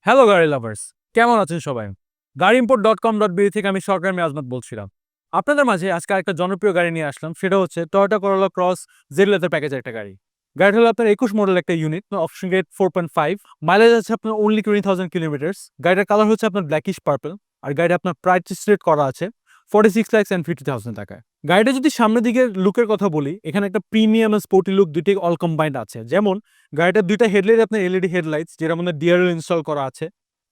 Hello গাড়ি lovers, কেমন আছেন সবাই? গাড়িইম্পোর্ট.com.bd থেকে আমি সরকার আজমত বলছিলাম। আপনাদের মাঝে আজকে একটা জনপ্রিয় গাড়ি নিয়ে আসলাম, সেটা হচ্ছে টয়োটা করোলা ক্রস জেড লেদার প্যাকেজের একটা গাড়ি। গাড়িটা হলো আপনার 21 মডেল একটা ইউনিট, অপশন গ্রেড 4.5, মাইলেজ আছে আপনার অনলি 20,000 কিলোমিটার্স। গাড়িটার কালার হচ্ছে আপনার ব্ল্যাকিশ পার্পল, আর গাড়িটা আপনার প্রাইস রেট করা আছে 46,50,000 টাকায়। গাড়িটা যদি সামনের দিকে লুকের কথা বলি, এখানে একটা প্রিমিয়াম স্পোর্টি লুক দুইটাই অল কম্বাইন্ড আছে। যেমন গাড়িটার দুইটা হেডলাইট আপনার এলইডি হেডলাইটস, যেটার মধ্যে ডিআরএল ইনস্টল করা আছে।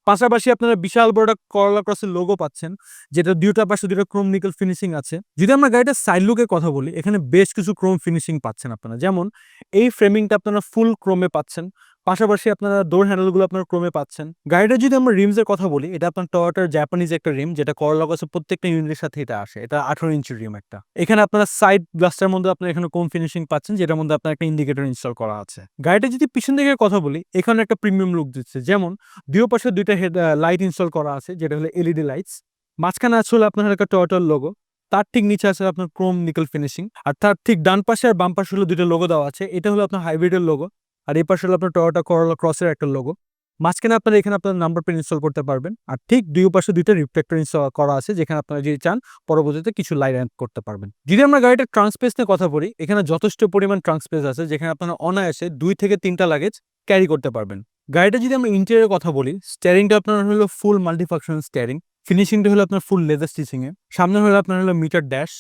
পাশাপাশি আপনারা বিশাল বড় একটা করলা ক্রসের লোগো পাচ্ছেন, যেটা দুইটা পাশে দুইটা ক্রোম নিকেল ফিনিশিং আছে। যদি আমরা গাড়িটার সাইড লুকের কথা বলি, এখানে বেশ কিছু ক্রোম ফিনিশিং পাচ্ছেন আপনারা। যেমন এই ফ্রেমিংটা আপনারা ফুল ক্রোমে পাচ্ছেন, পাশাপাশি আপনারা ডোর হ্যান্ডেলগুলো আপনারা ক্রোমে পাচ্ছেন। গাড়িটা যদি আমরা রিমসের কথা বলি, এটা আপনার টয়োটার জাপানিজ একটা রিম, যেটা করলা ক্রসের প্রত্যেকটা ইউনিটের সাথে এটা আসে। এটা 18 ইঞ্চির রিম একটা। এখানে আপনারা সাইড গ্লাসটার মধ্যে আপনারা এখানে ক্রোম ফিনিশিং পাচ্ছেন, যেটার মধ্যে আপনার একটা ইন্ডিকেটর ইনস্টল করা আছে। গাড়িটা যদি পিছন দিকে কথা বলি, এখানে একটা প্রিমিয়াম লুক দিচ্ছে। যেমন দুই পাশে দুইটা লাইট ইনস্টল করা আছে, যেটা হলো এলইডি লাইটস। মাঝখানে আছে হলো আপনার একটা টয়োটার লোগো, তার ঠিক নিচে আছে আপনার ক্রোম নিকেল ফিনিশিং, আর তার ঠিক ডান পাশে আর বাম পাশে হলো দুইটা লোগো দেওয়া আছে। এটা হলো আপনার হাইব্রিডের লোগো, আর এই পাশে হলো আপনার টয়োটা করোলা ক্রসের একটা লোগো। মাঝখানে আপনারা এখানে আপনার নাম্বার প্লেট ইনস্টল করতে পারবেন, আর ঠিক দুই পাশে দুইটা রিফ্লেক্টর ইনস্টল করা আছে, যেখানে আপনারা যদি চান পরবর্তীতে কিছু লাইট অ্যাড করতে পারবেন। যদি আমরা গাড়িটার ট্রাঙ্ক স্পেস নিয়ে কথা বলি, এখানে যথেষ্ট পরিমাণ ট্রাঙ্ক স্পেস আছে, যেখানে আপনারা অনায়াসে 2 থেকে 3টা লাগেজ ক্যারি করতে পারবেন। গাড়িটা যদি আমরা ইন্টেরিয়র কথা বলি, স্টিয়ারিংটা আপনার হলো ফুল মাল্টিফাংশনাল স্টিয়ারিং, ফিনিশিংটা হলো আপনার ফুল লেদার স্টিচিং এ। সামনে হলো আপনার হলো মিটার ড্যাশ,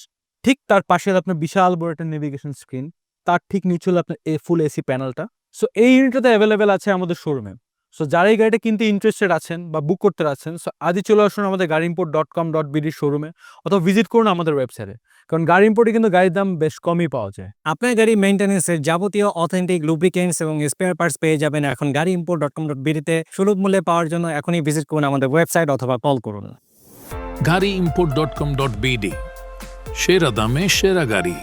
ঠিক তার পাশে হলো আপনার বিশাল বড় একটা নেভিগেশন স্ক্রিন, তার ঠিক নিচে হলো আপনার ফুল এসি প্যানেলটা। সো এই ইউনিটটাতে অ্যাভেলেবেল আছে আমাদের শোরুমে। সো যারা এই গাড়িটা কিনতে ইন্টারেস্টেড আছেন বা বুক করতে আছেন, সো আজই চলে আসুন আমাদের গাড়িইম্পোর্ট.com.bd শোরুমে, অথবা ভিজিট করুন আমাদের ওয়েবসাইটে। কারণ গাড়ি ইম্পোর্টে কিন্তু গাড়ির দাম বেশ কমই পাওয়া যায়। আপনার গাড়ি মেইনটেন্যান্সের যাবতীয় অথেন্টিক লুব্রিকেন্টস এবং স্পেয়ার পার্টস পেয়ে যাবেন এখন গাড়িইম্পোর্ট.com.bd তে। সুলভ মূল্যে পাওয়ার জন্য এখনই ভিজিট করুন আমাদের ওয়েবসাইট অথবা কল করুন। গাড়িইম্পোর্ট.com.bd, সেরা দামে সেরা গাড়ি।